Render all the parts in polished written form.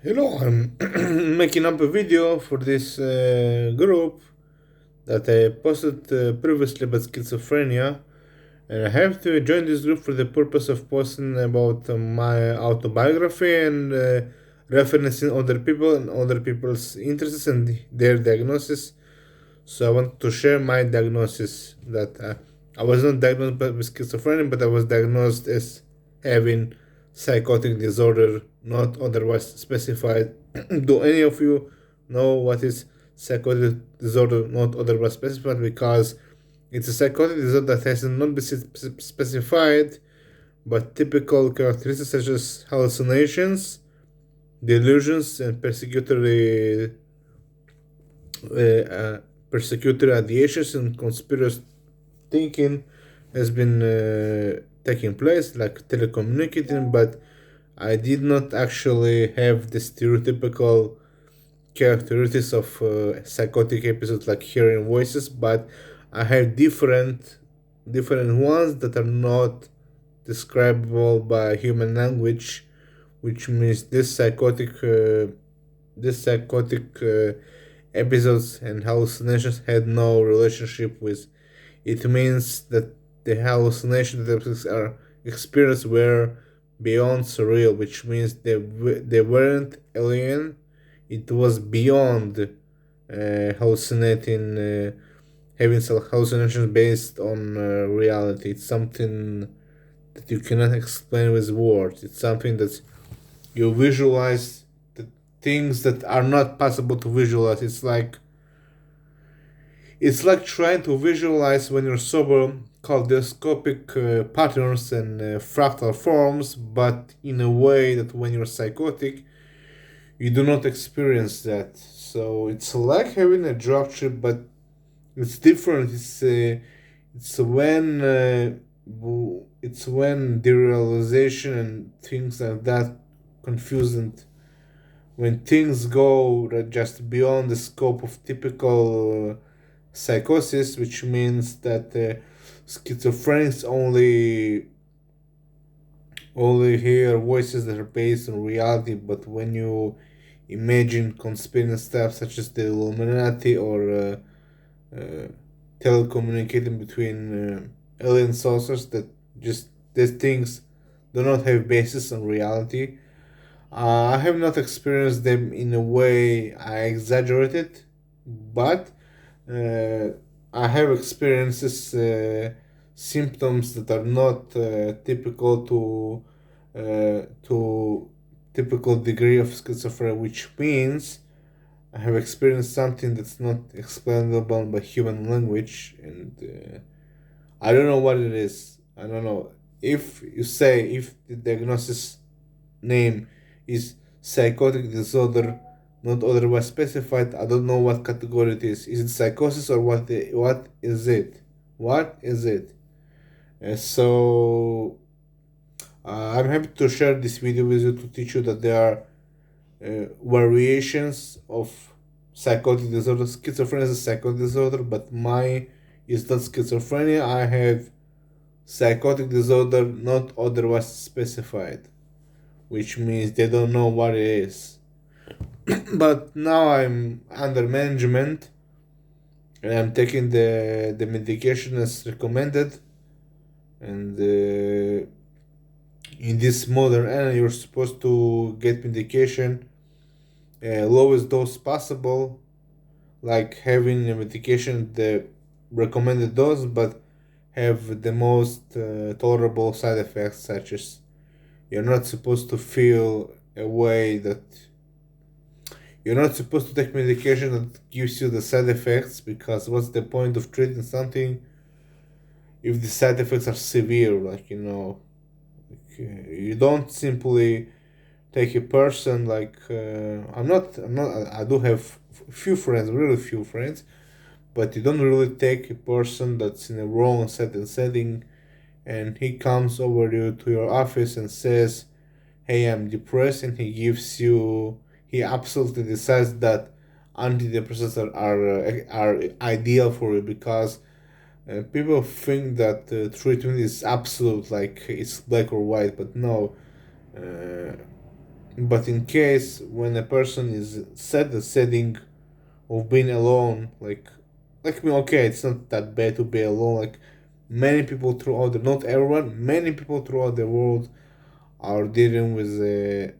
Hello, I'm making up a video for this group that I posted previously about schizophrenia, and I have to join this group for the purpose of posting about my autobiography and referencing other people and other people's interests and their diagnosis. So I want to share my diagnosis that I was not diagnosed with schizophrenia, but I was diagnosed as having psychotic disorder, not otherwise specified. Do any of you know what is psychotic disorder, not otherwise specified? Because it's a psychotic disorder that has not been specified, but typical characteristics such as hallucinations, delusions, and persecutory ideations and conspiracy thinking has been taking place, like telecommunicating, but I did not actually have the stereotypical characteristics of psychotic episodes like hearing voices, but I have different ones that are not describable by human language, which means this psychotic episodes and hallucinations had no relationship with. It means that the hallucinations that are experienced were beyond surreal, which means they weren't alien. It was beyond hallucinating, having some hallucinations based on reality. It's something that you cannot explain with words. It's something that you visualize the things that are not possible to visualize. It's like trying to visualize when you're sober kaleidoscopic patterns and fractal forms, but in a way that when you're psychotic, you do not experience that. So it's like having a drug trip, but it's different. It's when the realization and things like that confusing when things go just beyond the scope of typical psychosis, which means that schizophrenics only hear voices that are based on reality. But when you imagine conspiracy stuff such as the Illuminati or uh, telecommunicating between alien saucers, that just these things do not have basis on reality. I have not experienced them in a way I exaggerated, but uh, I have experiences symptoms that are not to typical degree of schizophrenia, which means I have experienced something that's not explainable by human language, and I don't know what it is. I don't know if the diagnosis name is psychotic disorder, not otherwise specified. I don't know what category it is. Is it psychosis or what is it? What is it? I'm happy to share this video with you to teach you that there are variations of psychotic disorder. Schizophrenia is a psychotic disorder, but my is not schizophrenia. I have psychotic disorder not otherwise specified, which means they don't know what it is. But now I'm under management and I'm taking the medication as recommended. And in this modern era, you're supposed to get medication lowest dose possible, like having a medication the recommended dose, but have the most tolerable side effects, such as you're not supposed to feel a way that you're not supposed to take medication that gives you the side effects, because what's the point of treating something if the side effects are severe? You don't simply take a person like I do have few friends, really few friends, but you don't really take a person that's in a wrong setting, and he comes over to your office and says, "Hey, I'm depressed," and he absolutely decides that antidepressants are ideal for you, because people think that treatment is absolute, like it's black or white, but no. But in case when a person is set the setting of being alone, like me, okay, it's not that bad to be alone. Like many people throughout the not everyone, many people throughout the world are dealing with that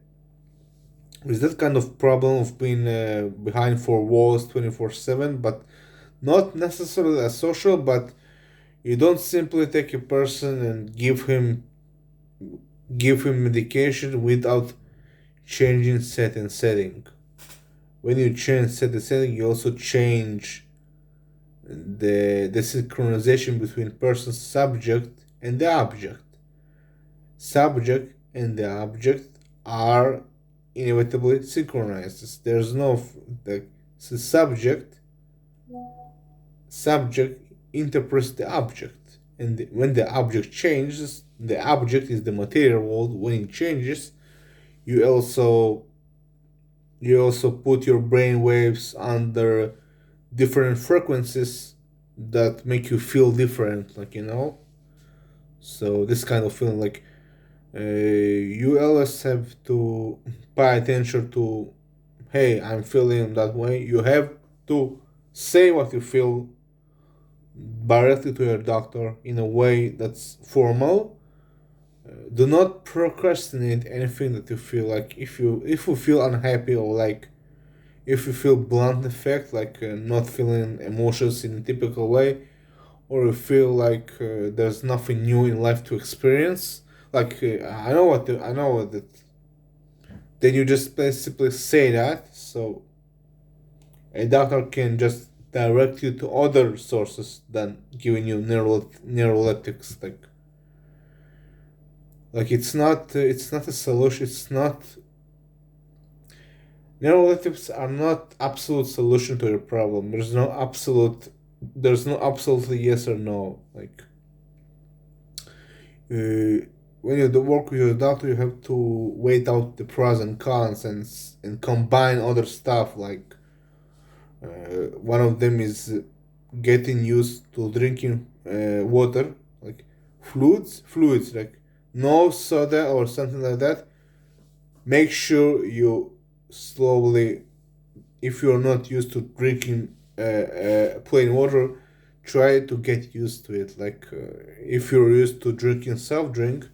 kind of problem of being behind four walls 24/7, but not necessarily a social, but you don't simply take a person and give him medication without changing set and setting. When you change set and setting, you also change the synchronization between person subject and the object. Subject and the object are inevitably synchronized. There's no the subject interprets the object, and when the object changes, the object is the material world. When it changes, you also you also put your brain waves under different frequencies that make you feel different, so this kind of feeling, you always have to pay attention to, hey, I'm feeling that way. You have to say what you feel directly to your doctor in a way that's formal. Do not procrastinate anything that you feel. Like if you feel unhappy, or like if you feel blunt effect, not feeling emotions in a typical way, or you feel like there's nothing new in life to experience, I know what that. Then you just basically say that, so a doctor can just direct you to other sources than giving you neuroleptics. It's not a solution. It's not Neuroleptics are not absolute solution to your problem. There's no absolutely yes or no. When you do work with your doctor, you have to weigh out the pros and cons, and combine other stuff. One of them is getting used to drinking water, like fluids, like no soda or something like that. Make sure you slowly, if you're not used to drinking plain water, try to get used to it. If you're used to drinking soft drink,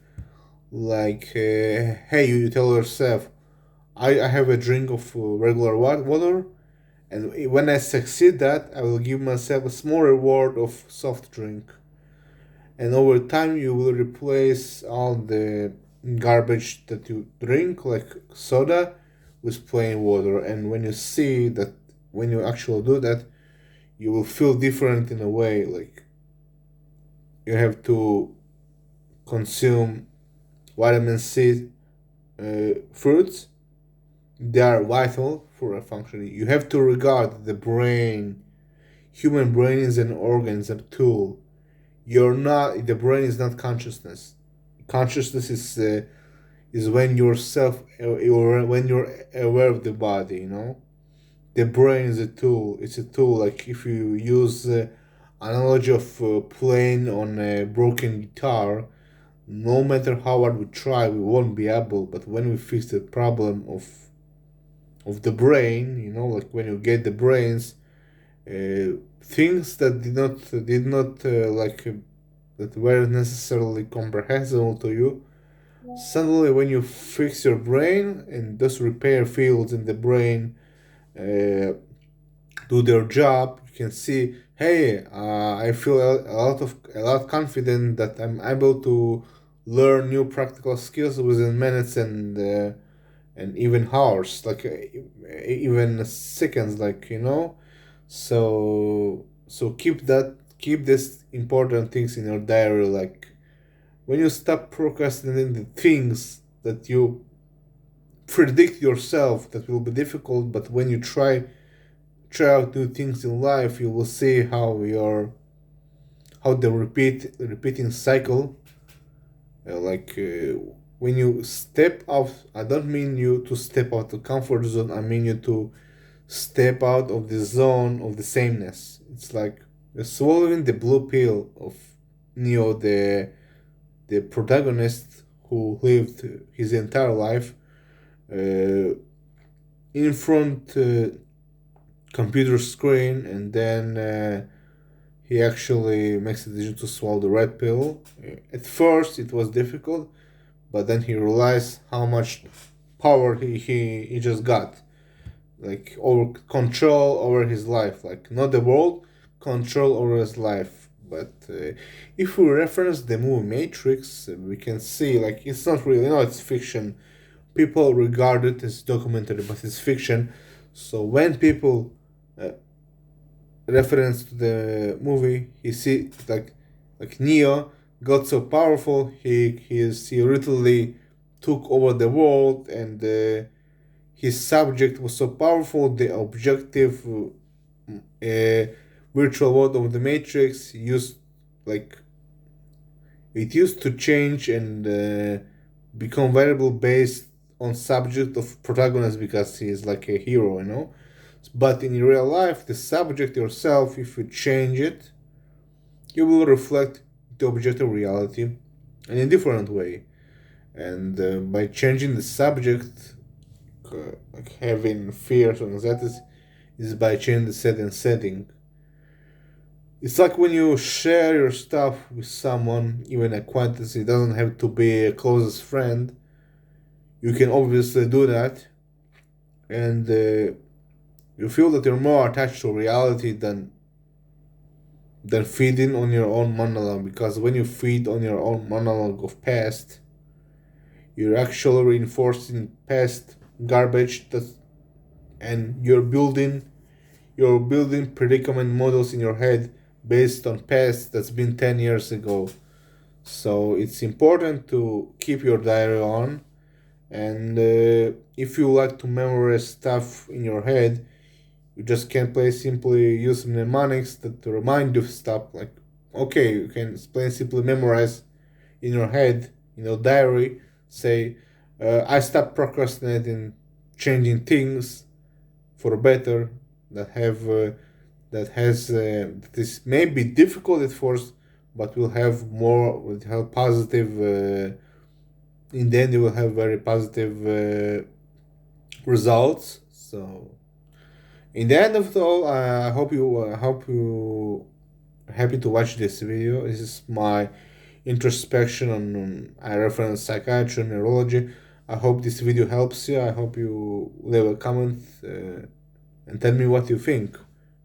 hey, you tell yourself, I have a drink of regular water, and when I succeed that, I will give myself a small reward of soft drink. And over time, you will replace all the garbage that you drink, like soda, with plain water. And when you see that, when you actually do that, you will feel different in a way. Like you have to consume vitamin C fruits. They are vital for a functioning. You have to regard the brain. Human brain is an organ, is a tool. You're not. The brain is not consciousness. Consciousness is when when you're aware of the body. The brain is a tool. It's a tool. Like if you use analogy of playing on a broken guitar, no matter how hard we try, we won't be able. But when we fix the problem of the brain, like when you get the brains, things that that weren't necessarily comprehensible to you, suddenly when you fix your brain and those repair fields in the brain uh, do their job, you can see, hey, I feel a lot confident that I'm able to learn new practical skills within minutes and even hours, even seconds, so keep this important things in your diary. Like when you stop procrastinating the things that you predict yourself that will be difficult, but when you try out new things in life, you will see how the repeating cycle, when you step out. I don't mean you to step out the comfort zone. I mean you to step out of the zone of the sameness. It's like swallowing the blue pill of Neo, the protagonist who lived his entire life uh, in front computer screen, and then he actually makes the decision to swallow the red pill. At first, it was difficult, but then he realized how much power he just got, like over control over his life, like not the world, control over his life. But if we reference the movie Matrix, we can see like it's not really, it's fiction. People regard it as documentary, but it's fiction. So when people reference to the movie, he see like Neo got so powerful, he literally took over the world, and his subject was so powerful. The objective uh, virtual world of the Matrix used like it used to change and become variable based on subject of protagonist because he is like a hero. But in real life, the subject yourself, if you change it, you will reflect the objective reality in a different way. And by changing the subject, like having fears or anxieties, is by changing the setting. It's like when you share your stuff with someone, even acquaintance, it doesn't have to be a closest friend. You can obviously do that, and you feel that you're more attached to reality than feeding on your own monologue. Because when you feed on your own monologue of past, you're actually reinforcing past garbage and you're building predicament models in your head based on past that's been 10 years ago. So it's important to keep your diary on, and if you like to memorize stuff in your head, you just can play simply use mnemonics that to remind you of stuff. Like, okay, you can plain simply memorize in your head, in your diary, say, I stopped procrastinating, changing things for better, that have this may be difficult at first, but will have positive. In the end, you will have very positive results. So, in the end of it all, I hope you happy to watch this video. This is my introspection on I reference psychiatry and neurology. I hope this video helps you. I hope you leave a comment and tell me what you think,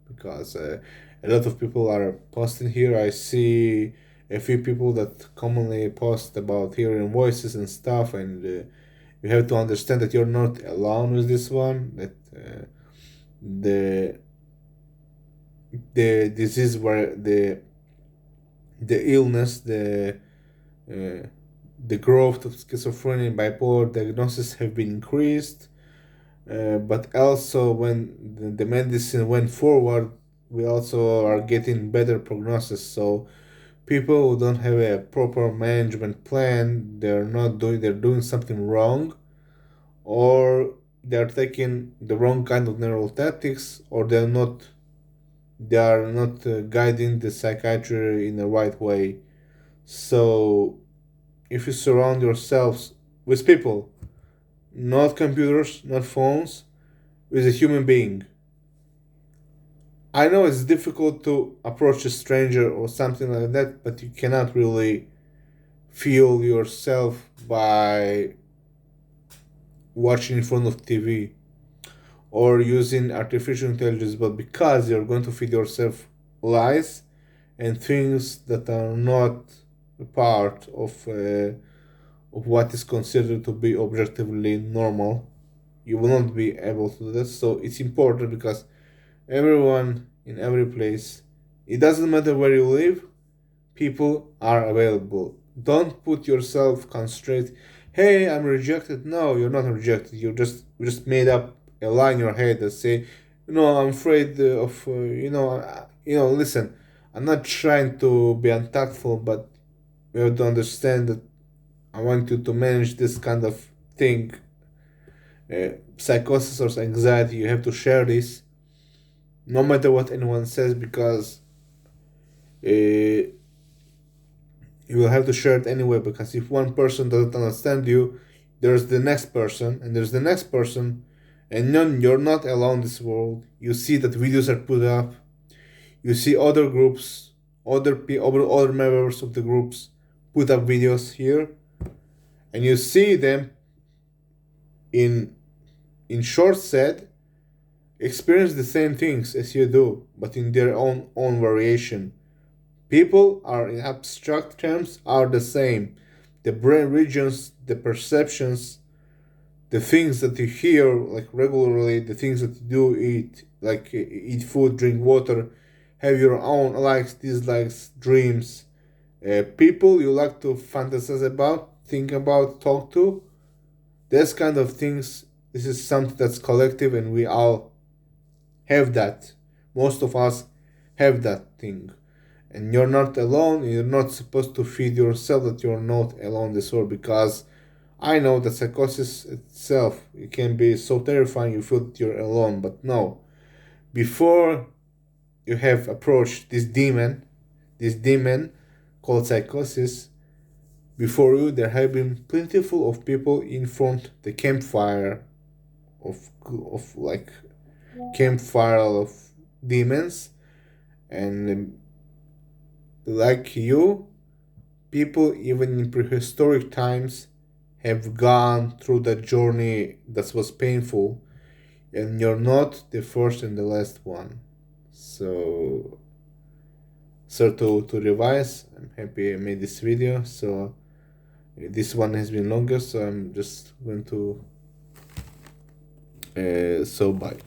because a lot of people are posting here. I see a few people that commonly post about hearing voices and stuff, and you have to understand that you're not alone with this one. That the the disease where the illness, uh, the growth of schizophrenia and bipolar diagnosis have been increased. But also, when the medicine went forward, we also are getting better prognosis. So people who don't have a proper management plan, they're doing something wrong, or they're taking the wrong kind of neural tactics, or they are not guiding the psychiatry in the right way. So if you surround yourselves with people, not computers, not phones, with a human being. I know it's difficult to approach a stranger or something like that, but you cannot really feel yourself by watching in front of TV or using artificial intelligence, but because you're going to feed yourself lies and things that are not a part of what is considered to be objectively normal, you will not be able to do this. So it's important because everyone in every place, it doesn't matter where you live, people are available. Don't put yourself constrained. Hey, I'm rejected. No, you're not rejected. You just made up a lie in your head that say, I'm afraid of Listen, I'm not trying to be untactful, but you have to understand that I want you to manage this kind of thing, psychosis or anxiety. You have to share this, no matter what anyone says, because you will have to share it anyway. Because if one person doesn't understand you, there's the next person, and there's the next person, and you're not alone in this world. You see that videos are put up. You see other groups, other members of the groups put up videos here, and you see them in short set experience the same things as you do, but in their own variation. People are in abstract terms are the same. The brain regions, the perceptions, the things that you hear like regularly, the things that you do eat, like eat food, drink water, have your own likes, dislikes, dreams, people you like to fantasize about, think about, talk to. This kind of things. This is something that's collective, and we all have that. Most of us have that thing. And you're not alone. You're not supposed to feed yourself that you're not alone in this world, because I know that psychosis itself, it can be so terrifying you feel that you're alone. But no, before you have approached this demon called psychosis, before you there have been plentiful of people in front the campfire of like campfire of demons, and like you, people even in prehistoric times have gone through that journey that was painful, and you're not the first and the last one. So, to revise, I'm happy I made this video. So this one has been longer, so I'm just going to so bye.